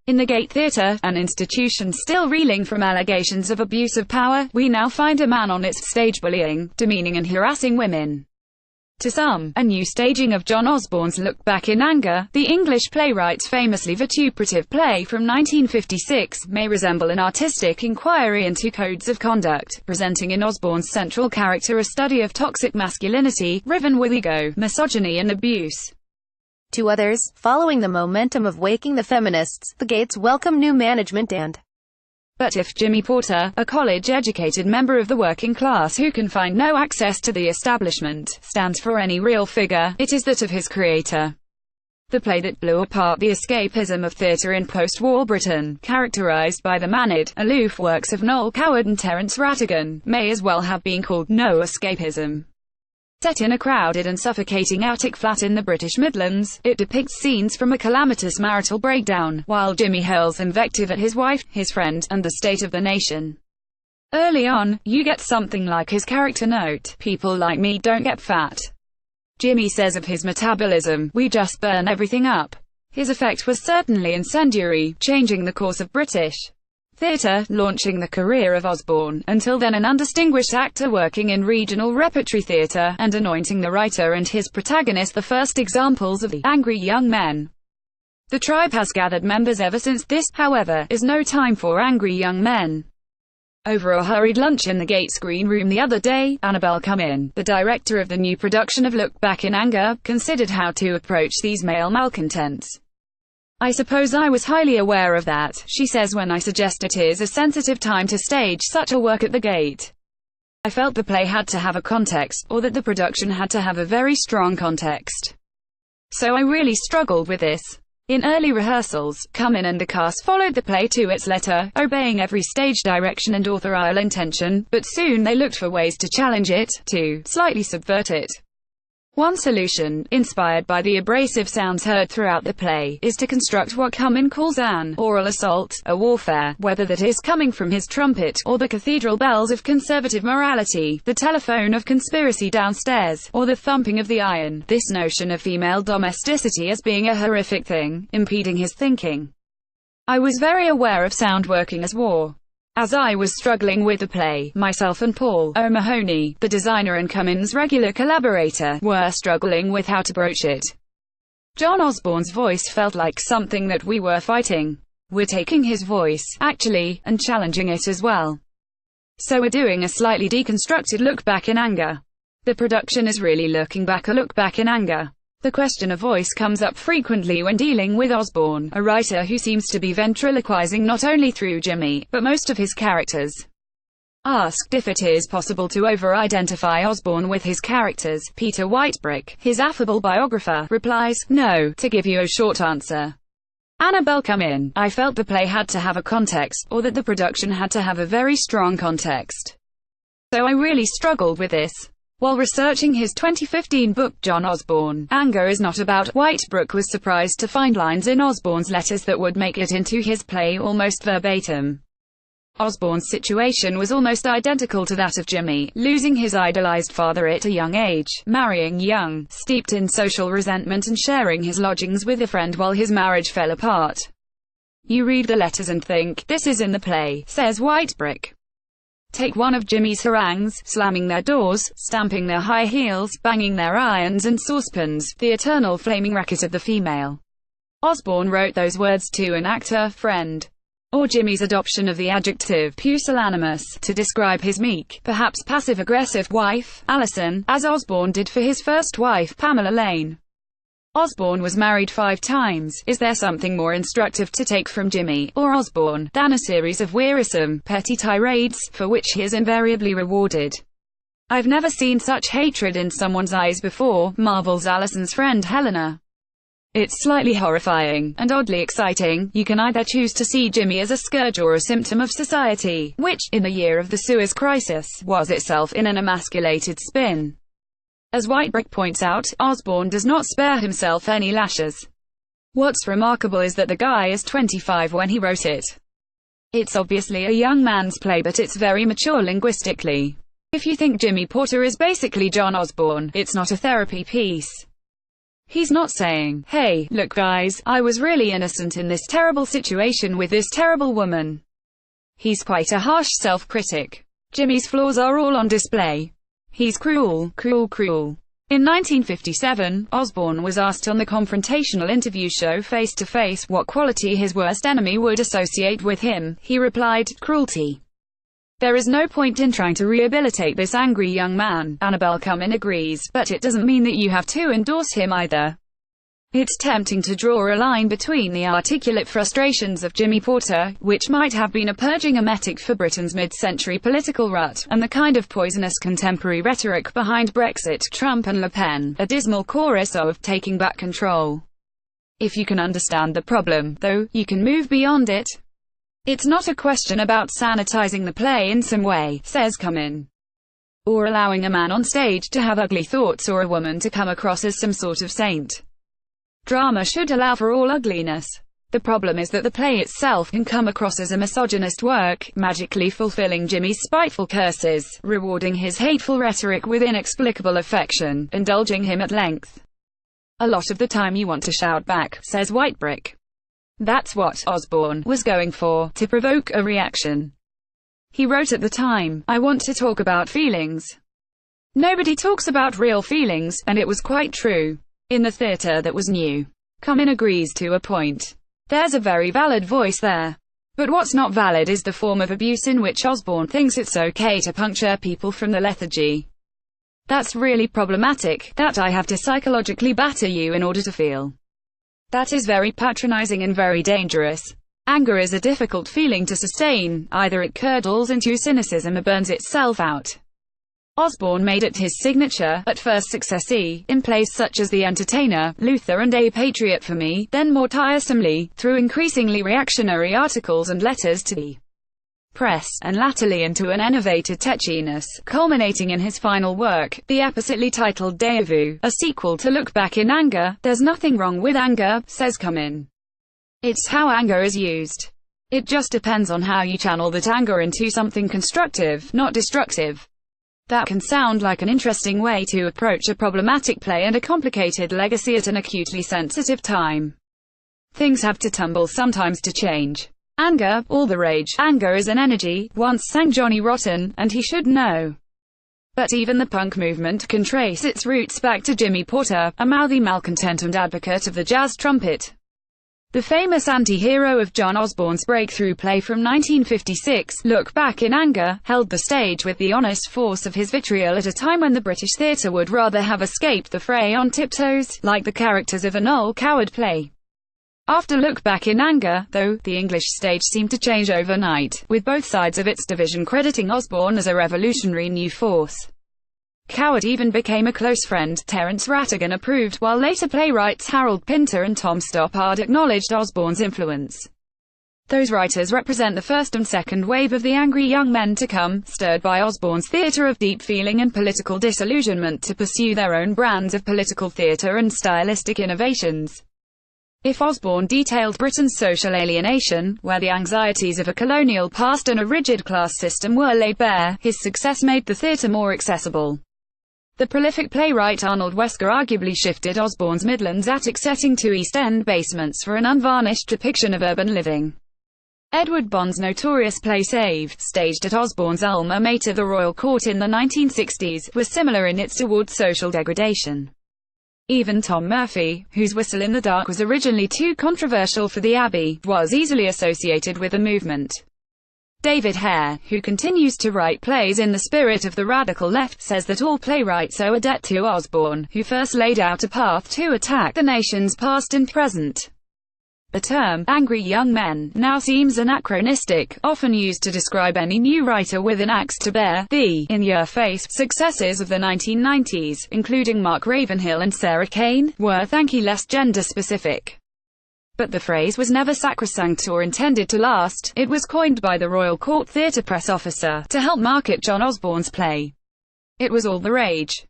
In the Gate Theatre, an institution still reeling from allegations of abuse of power, we now find a man on its stage bullying, demeaning and harassing women. To some, a new staging of John Osborne's Look Back in Anger, the English playwright's famously vituperative play from 1956, may resemble an artistic inquiry into codes of conduct, presenting in Osborne's central character a study of toxic masculinity, riven with ego, misogyny and abuse. To others, following the momentum of Waking the Feminists, the Gates welcome new management and But if Jimmy Porter, a college-educated member of the working class who can find no access to the establishment, stands for any real figure, it is that of his creator. The play that blew apart the escapism of theatre in post-war Britain, characterized by the mannered, aloof works of Noel Coward and Terence Rattigan, may as well have been called No Escapism. Set in a crowded and suffocating attic flat in the British Midlands, it depicts scenes from a calamitous marital breakdown, while Jimmy hurls invective at his wife, his friend, and the state of the nation. Early on, you get something like his character note, "People like me don't get fat." Jimmy says of his metabolism, "We just burn everything up." His effect was certainly incendiary, changing the course of British theatre, launching the career of Osborne, until then an undistinguished actor working in regional repertory theatre, and anointing the writer and his protagonist the first examples of the angry young men. The tribe has gathered members ever since. This, however, is no time for angry young men. Over a hurried lunch in the Gates green room the other day, Annabelle Cumin, the director of the new production of Look Back in Anger, considered how to approach these male malcontents. "I suppose I was highly aware of that," she says, "when I suggest it is a sensitive time to stage such a work at the Gate. I felt the play had to have a context, or that the production had to have a very strong context. So I really struggled with this." In early rehearsals, Cumin and the cast followed the play to its letter, obeying every stage direction and authorial intention, but soon they looked for ways to challenge it, to slightly subvert it. One solution, inspired by the abrasive sounds heard throughout the play, is to construct what Cumin calls an oral assault, a warfare, whether that is coming from his trumpet, or the cathedral bells of conservative morality, the telephone of conspiracy downstairs, or the thumping of the iron. This notion of female domesticity as being a horrific thing, impeding his thinking. I was very aware of sound working as war. As I was struggling with the play, myself and Paul O'Mahony, the designer and Cumin's regular collaborator, were struggling with how to broach it. John Osborne's voice felt like something that we were fighting. We're taking his voice, actually, and challenging it as well. So we're doing a slightly deconstructed Look Back in Anger. The production is really looking back, a look back in anger. The question of voice comes up frequently when dealing with Osborne, a writer who seems to be ventriloquizing not only through Jimmy, but most of his characters. Asked if it is possible to over-identify Osborne with his characters, Peter Whitebrick, his affable biographer, replies, "No, to give you a short answer. Annabelle Cumin, I felt the play had to have a context, or that the production had to have a very strong context. So I really struggled with this." While researching his 2015 book John Osborne, Anger is Not About, Whitebrook was surprised to find lines in Osborne's letters that would make it into his play almost verbatim. Osborne's situation was almost identical to that of Jimmy, losing his idolized father at a young age, marrying young, steeped in social resentment and sharing his lodgings with a friend while his marriage fell apart. "You read the letters and think, this is in the play," says Whitebrick. Take one of Jimmy's harangues, slamming their doors, stamping their high heels, banging their irons and saucepans, the eternal flaming racket of the female. Osborne wrote those words to an actor friend. Or Jimmy's adoption of the adjective pusillanimous to describe his meek, perhaps passive-aggressive wife, Alison, as Osborne did for his first wife, Pamela Lane. Osborne was married 5 times. Is there something more instructive to take from Jimmy, or Osborne, than a series of wearisome, petty tirades, for which he is invariably rewarded? "I've never seen such hatred in someone's eyes before," marvels Alison's friend Helena. "It's slightly horrifying, and oddly exciting. You can either choose to see Jimmy as a scourge or a symptom of society, which, in the year of the Suez Crisis, was itself in an emasculated spin." As Whitebrick points out, Osborne does not spare himself any lashes. What's remarkable is that the guy is 25 when he wrote it. It's obviously a young man's play, but it's very mature linguistically. If you think Jimmy Porter is basically John Osborne, it's not a therapy piece. He's not saying, "Hey, look guys, I was really innocent in this terrible situation with this terrible woman." He's quite a harsh self-critic. Jimmy's flaws are all on display. He's cruel, cruel, cruel. In 1957, Osborne was asked on the confrontational interview show Face to Face what quality his worst enemy would associate with him. He replied, "Cruelty." There is no point in trying to rehabilitate this angry young man. Annabelle Cumming agrees, but it doesn't mean that you have to endorse him either. It's tempting to draw a line between the articulate frustrations of Jimmy Porter, which might have been a purging emetic for Britain's mid-century political rut, and the kind of poisonous contemporary rhetoric behind Brexit, Trump and Le Pen, a dismal chorus of taking back control. If you can understand the problem, though, you can move beyond it. It's not a question about sanitizing the play in some way, says Cumming, or allowing a man on stage to have ugly thoughts or a woman to come across as some sort of saint. Drama should allow for all ugliness. The problem is that the play itself can come across as a misogynist work, magically fulfilling Jimmy's spiteful curses, rewarding his hateful rhetoric with inexplicable affection, indulging him at length. A lot of the time you want to shout back, says Whitebrick. That's what Osborne was going for, to provoke a reaction. He wrote at the time, "I want to talk about feelings. Nobody talks about real feelings," and it was quite true. In the theatre that was new. Cumming agrees to a point. There's a very valid voice there. But what's not valid is the form of abuse in which Osborne thinks it's okay to puncture people from the lethargy. That's really problematic, that I have to psychologically batter you in order to feel. That is very patronizing and very dangerous. Anger is a difficult feeling to sustain, either it curdles into cynicism or burns itself out. Osborne made it his signature, at first successfully, in plays such as The Entertainer, Luther and A Patriot for Me, then more tiresomely, through increasingly reactionary articles and letters to the press, and latterly into an enervated tetchiness, culminating in his final work, the appositely titled Déjà Vu, a sequel to Look Back in Anger. There's nothing wrong with anger, says Cumming. It's how anger is used. It just depends on how you channel that anger into something constructive, not destructive. That can sound like an interesting way to approach a problematic play and a complicated legacy at an acutely sensitive time. Things have to tumble sometimes to change. Anger, all the rage. Anger is an energy, once sang Johnny Rotten, and he should know. But even the punk movement can trace its roots back to Jimmy Porter, a mouthy malcontent and advocate of the jazz trumpet. The famous anti-hero of John Osborne's breakthrough play from 1956, Look Back in Anger, held the stage with the honest force of his vitriol at a time when the British theatre would rather have escaped the fray on tiptoes, like the characters of a Noel Coward play. After Look Back in Anger, though, the English stage seemed to change overnight, with both sides of its division crediting Osborne as a revolutionary new force. Coward even became a close friend, Terence Rattigan approved, while later playwrights Harold Pinter and Tom Stoppard acknowledged Osborne's influence. Those writers represent the first and second wave of the angry young men to come, stirred by Osborne's theatre of deep feeling and political disillusionment to pursue their own brands of political theatre and stylistic innovations. If Osborne detailed Britain's social alienation, where the anxieties of a colonial past and a rigid class system were laid bare, his success made the theatre more accessible. The prolific playwright Arnold Wesker arguably shifted Osborne's Midlands attic setting to East End basements for an unvarnished depiction of urban living. Edward Bond's notorious play Saved, staged at Osborne's alma mater the Royal Court in the 1960s, was similar in its towards social degradation. Even Tom Murphy, whose Whistle in the Dark was originally too controversial for the Abbey, was easily associated with the movement. David Hare, who continues to write plays in the spirit of the radical left, says that all playwrights owe a debt to Osborne, who first laid out a path to attack the nation's past and present. The term, angry young men, now seems anachronistic, often used to describe any new writer with an axe to bear. The in-your-face successes of the 1990s, including Mark Ravenhill and Sarah Kane, were thankfully less gender-specific. But the phrase was never sacrosanct or intended to last. It was coined by the Royal Court Theatre press officer, to help market John Osborne's play. It was all the rage.